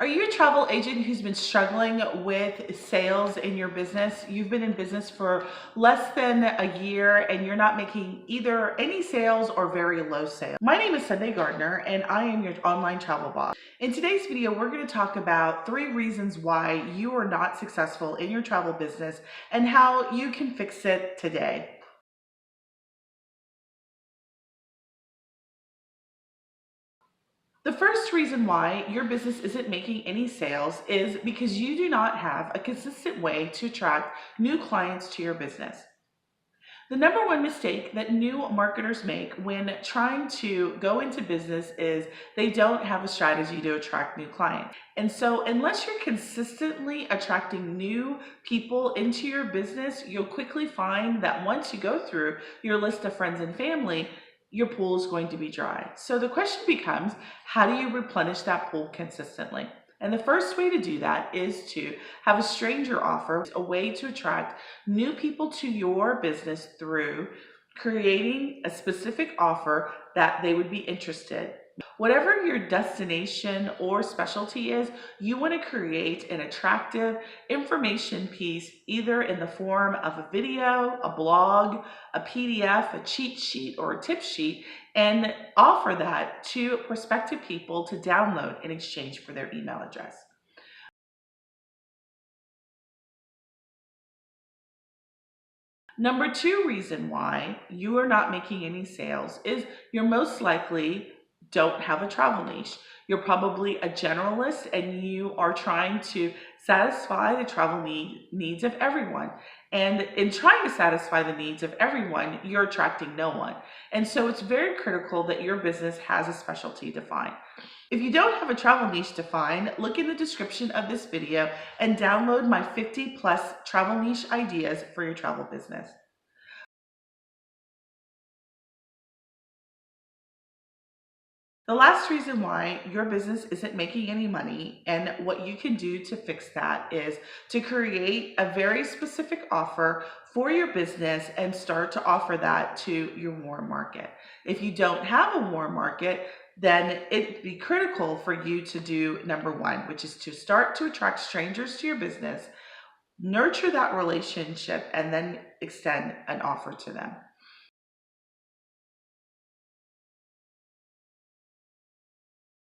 Are you a travel agent who's been struggling with sales in your business? You've been in business for less than a year and you're not making either any sales or very low sales. My name is Sundey Gardner and I am your online travel boss. In today's video, we're going to talk about 3 reasons why you are not successful in your travel business and how you can fix it today. The first reason why your business isn't making any sales is because you do not have a consistent way to attract new clients to your business. The number one mistake that new marketers make when trying to go into business is they don't have a strategy to attract new clients. And so unless you're consistently attracting new people into your business, you'll quickly find that once you go through your list of friends and family, your pool is going to be dry. So the question becomes, how do you replenish that pool consistently? And the first way to do that is to have a stranger offer, a way to attract new people to your business through creating a specific offer that they would be interested. Whatever your destination or specialty is, you want to create an attractive information piece either in the form of a video, a blog, a PDF, a cheat sheet, or a tip sheet, and offer that to prospective people to download in exchange for their email address. Number 2 reason why you are not making any sales is you're most likely don't have a travel niche. You're probably a generalist and you are trying to satisfy the travel needs of everyone. And in trying to satisfy the needs of everyone, you're attracting no one. And so it's very critical that your business has a specialty defined. If you don't have a travel niche defined, look in the description of this video and download my 50+ travel niche ideas for your travel business. The last reason why your business isn't making any money and what you can do to fix that is to create a very specific offer for your business and start to offer that to your warm market. If you don't have a warm market, then it'd be critical for you to do number 1, which is to start to attract strangers to your business, nurture that relationship, and then extend an offer to them.